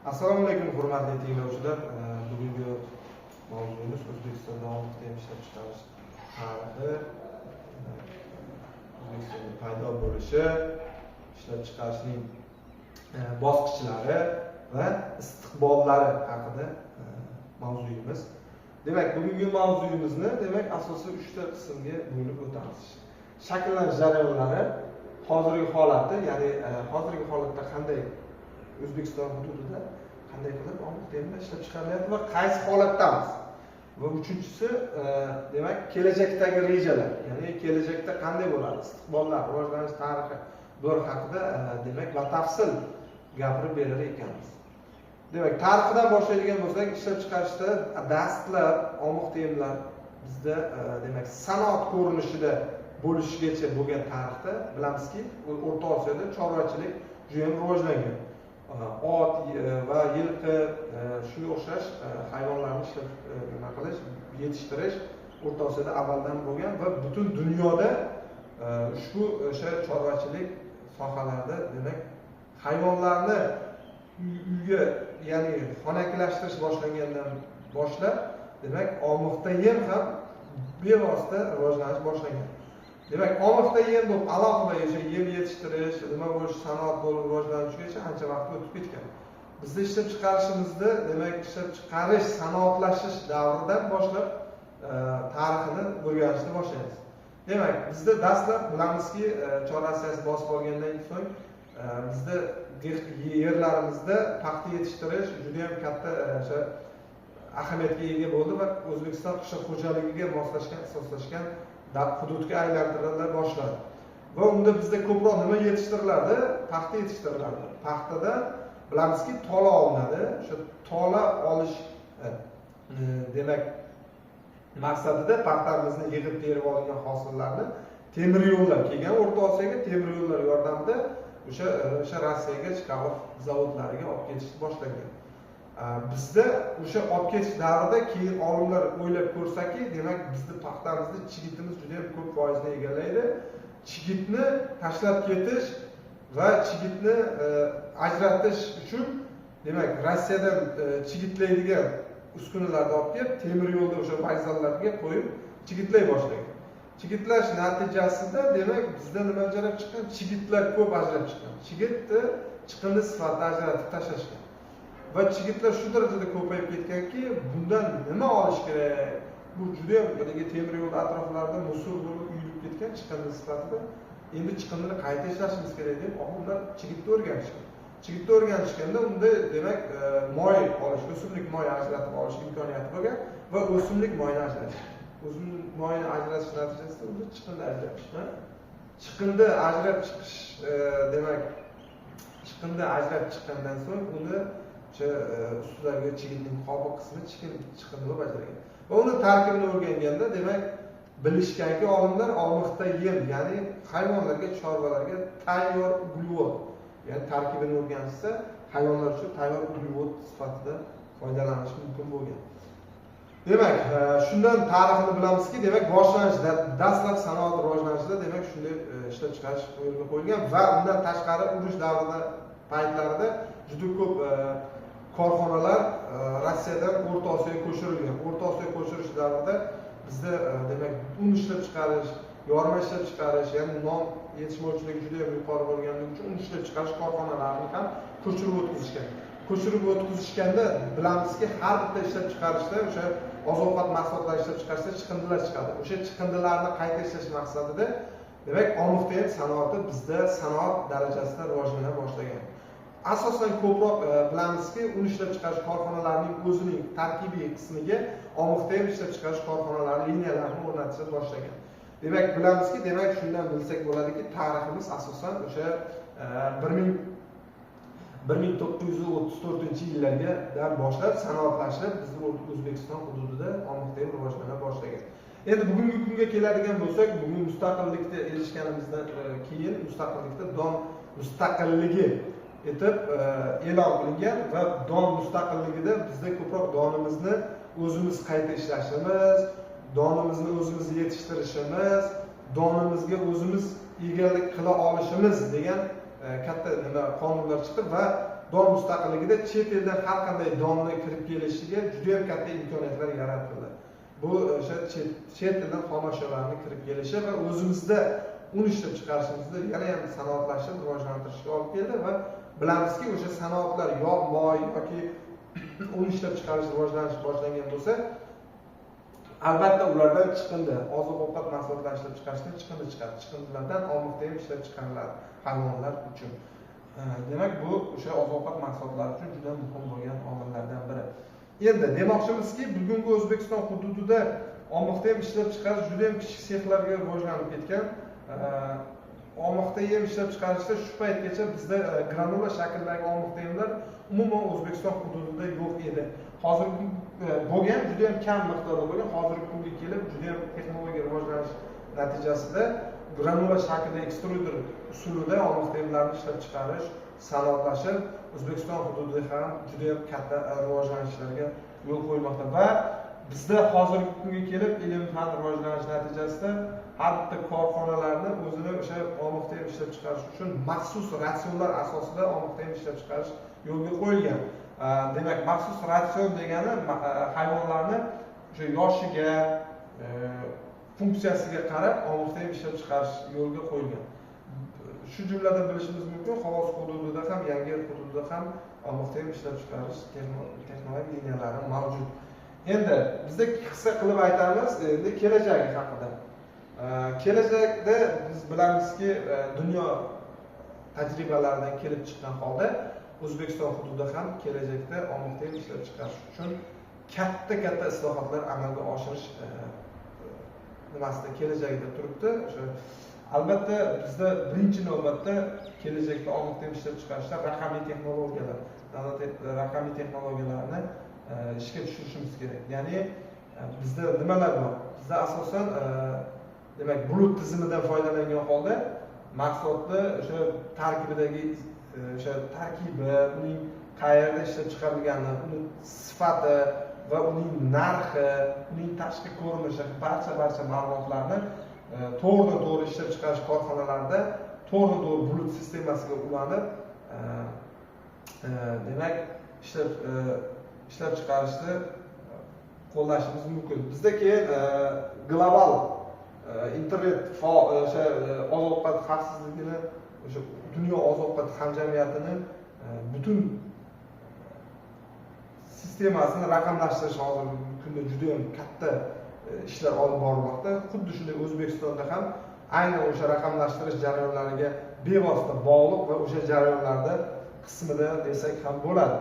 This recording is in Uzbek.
Assalomu alaykum hurmatli tinglovchilar. Bugungi mavzuyimiz O'zbekistonda oltin ishlab chiqarish tarixi, O'zbekistonda paydo bo'lishi, ishlab chiqarishning bosqichlari va istiqbollari haqida mavzuyimiz. Demak, bugungi mavzuyimizni asosiy 3 ta qismga bo'lib o'tamiz. Shakllanish jarayonlari, hozirgi holati, ya'ni hozirgi holatda qanday O'zbekiston hududida qanday qilib oltin ishlab chiqarilyapti va qaysi holatdamiz. Va uchinchisi demak kelajakdagi rejalar, ya'ni kelajakda qanday bo'ladi, istiqbollar, rivojlanish tarixi bular haqida demak batafsil gapirib berar ekanmiz. Demak, tarixidan boshlaydigan bo'lsak, ishlab chiqarishda dastlab omix-temlar bizda demak sanoat ko'rinishida bo'lishigacha bo'lgan tarixda bilamizki, O'rta Osiyoda chorvachilik juda ham rivojlangan. Ot va yilqi shunga o'xshash hayvonlarni ishlab nima qilish, yetishtirish O'rta Osiyoda avvaldan bo'lgan va butun dunyoda ushbu o'sha chorvachilik sohalarida demak hayvonlarni uyga, ya'ni xonaklashtirish boshlangandan boshlab demak omixda yem ham bevosita rivojlanish boshlangan. Demak, omixda yem bo'lib alohida o'sha yem yetishtirish, nima bo'lish, sanoat bo'lib rivojlanishgacha ancha vaqt o'tib ketgan. Bizda ishlab chiqarishimizda demak ishlab chiqarish, sanoatlashish davridan boshlab tarixini o'rganishni boshlaymiz. Demak, bizda dastlab bilamizki, Chor Asiyasi bosib olgandan so'ng bizda yerlarimizda paxta yetishtirish juda ham katta o'sha ahamiyatga ega bo'ldi va O'zbekiston qishloq xo'jaligiga moslashgan, asoslashgan hududga aylantirila boshladi. Va unda bizda ko'proq nima yetishtirilardi? Paxta yetishtirilardi. Paxtadan bilamizki, tola olinadi. O'sha tola olish demak maqsadida paxtamizni yig'ib terib olingan hosillarni temir yo'llar kelgan, O'rta Osiyoga temir yo'llar yordamida o'sha Rossiyaga, Chikag'ov zavodlariga olib ketishni boshlagan. Bizda o'sha olib ketish davrida keyin olimlar o'ylab ko'rsaki, demak bizda paxtamizda chigitimiz juda ham ko'p foizni egallaydi. Chigitni tashlab ketish va chigitni ajratish uchun demak Rossiyadan chigitlaydigan uskunalarni olib kelib, temir yo'lda o'sha vokzallarga qo'yib chigitlay boshlagan. Chigitlash natijasida demak bizda nima ajrab chiqqan? Chigitlar ko'p ajrab chiqqan. Chigitni chiqindi sifatida ajratib tashlashgan. Va chigitlar shu darajada ko'payib ketganki, bundan nima olish kerak? Bu juda ham temir yo'l atroflarida musul bo'lib uyilib ketgan chiqindi sifatida. Endi chiqindini qayta ishlashimiz kerak deb olimlar chigitni o'rganishgan. Chigitni o'rganishganda unda demak moy olish, o'simlik moyi ajratib olish imkoniyati bo'lgan va o'simlik moyini ajratish. O'simlik moyini ajratish natijasida unda chiqindi ajrab chiqqan. Chiqindi ajrab chiqish demak chiqindi ajrab chiqqandan so'ng uni o'sha ustidagi chigitning qobiq qismi chiqindi bo'lib ajragan. Va uni tarkibini o'rganganda demak bilishganki olimlar omixda yem, ya'ni hayvonlarga, chorvalarga tayyor uglevod, ya'ni tarkibini o'rganishsa hayvonlar uchun tayyor uglevod sifatida foydalanish mumkin bo'lgan. Demak, shundan tarixini bilamizki, demak boshlanish dastlab sanoat rivojlanishida demak shunday ishlab chiqarish yo'lga qo'yilgan va undan tashqari urush davrida paytlarida juda ko'p korxonalar Rossiyadan O'rta Osiyoga ko'chirilgan. O'rta Osiyoga ko'chirish davrida bizda demak un ishlab chiqarish, yorma ishlab chiqarish, ya'ni non yetishmovchiligi juda ham yuqori bo'lganligi uchun un ishlab chiqarish korxonalarini ham ko'chirib o'tkazishgan. Ko'chirib o'tkazishganda bilamizki, har bitta ishlab chiqarishda o'sha oziq-ovqat mahsulotlari ishlab chiqarishda chiqindilar chiqadi. O'sha chiqindilarni qayta ishlash maqsadida demak omix sanoati bizda sanoat darajasida rivojlana boshlagan. Asosan ko'proq bilamizki, un ishlab chiqarish korxonalarining o'zining tarkibiy qismiga omix ishlab chiqarish korxonalari liniyalarini o'rnatishni boshlagan. Demak, bilamizki, demak shundan bilsak bo'ladiki, tariximiz asosan o'sha 1934-yillardan boshlab sanoatlashib, bizning O'zbekiston hududida omix rivojlana boshlagan. Endi bugungi kunga keladigan bo'lsak, bugun mustaqillikka erishganimizdan keyin mustaqillikda don mustaqilligi etib e'lon qilingan va don mustaqilligida bizda ko'proq donimizni o'zimiz qayta ishlashimiz, donimizni o'zimiz yetishtirishimiz, donimizga o'zimiz egalik qila olishimiz degan katta qonunlar chiqdi va don mustaqilligida chet eldan har qanday donni kirib kelishiga juda ham katta imkoniyatlar yaratildi. Bu o'sha chet eldan xom ashyolarning kirib kelishi va o'zimizda un ishlab chiqarishimizni yana ham sanoatlashib rivojlantirishga olib keldi va bilamizki, o'sha sanoatlar yog', moy yoki un ishlab chiqarish rivojlanish boshlangan bo'lsa, albatta ulardan chiqindi, oziq-ovqat mahsulotlari ishlab chiqarishdan chiqindi chiqadi. Chiqindilardan olmoqda ham ishlab chiqariladi hayvonlar uchun. Demak, bu o'sha oziq-ovqat mahsulotlari uchun juda muhim bo'lgan omillardan biri. Endi demoqchimizki, bugungi O'zbekiston hududida olmoqda ham ishlab chiqarish juda ham kichik sexlarga rivojlanib ketgan. Olmoqda yem ishlab chiqarishda shu paytgacha bizda granula shaklidagi olmoqda yemlar umuman O'zbekiston hududida yo'q edi. Hozir bo'lgan, juda ham kam miqdorda bo'lgan, hozirgi kunga kelib juda ham texnologiya rivojlanish natijasida granula shaklida ekstruder usulida olmoqda yemlarni ishlab chiqarish sanoatlashib, O'zbekiston hududida ham juda ham katta rivojlanishlarga yo'l qo'ymoqda va bizda hozirgi kunga kelib ilm-fan rivojlanish natijasida har bitta korxonalarni o'zini o'sha olmoqda yem ishlab chiqarish uchun maxsus ratsionlar asosida olmoqda yem ishlab chiqarish yo'lga qo'yilgan. Demak, maxsus ratsion degani hayvonlarni o'sha yoshiga, funksiyasiga qarab olmoqda yem ishlab chiqarish yo'lga qo'yilgan. Shu jumladan bilishimiz mumkin, Xovos hududida ham, Yangiyer hududida ham olmoqda yem ishlab chiqarish texnologik liniyalari mavjud. Endi bizda qisqa qilib aytamiz, endi kelajagi haqida. Kelajakda biz bilamizki, dunyo tajribalaridan kelib chiqqan holda O'zbekiston hududida ham kelajakda olmoqda yem ishlab chiqarish uchun katta islohotlar amalga oshirish nimasida kelajagida turibdi. O'sha albatta bizda birinchi navbatda kelajakda olmoqda yem ishlab chiqarishda raqamli texnologiyalar, raqamli texnologiyalarni ishga tushirishimiz kerak. Ya'ni bizda nimalar bor? Bizda asosan demak, bulut tizimidan foydalangan holda mahsulotni o'sha tarkibidagi o'sha tarkibi, uning qayerda ishlab chiqarilgani, uning sifati va uning narxi, uning tashqi ko'rinishi, barcha ma'lumotlarni to'g'ri ishlab chiqarish korxonalarida to'g'ri bulut sistemasiga ulanib, demak, ishlab chiqarishni qo'llashimiz mumkin. Bizda keyin global internet o'sha oziq-ovqat xavfsizligini, o'sha dunyo oziq-ovqat hamjamiyatini butun sistemasini raqamlashtirish hozirgi kunda juda ham katta ishlar olib borilmoqda. Xuddi shunday O'zbekistonda ham aynan o'sha raqamlashtirish jarayonlariga bevosita bog'liq va o'sha jarayonlarda qismida desak ham bo'ladi.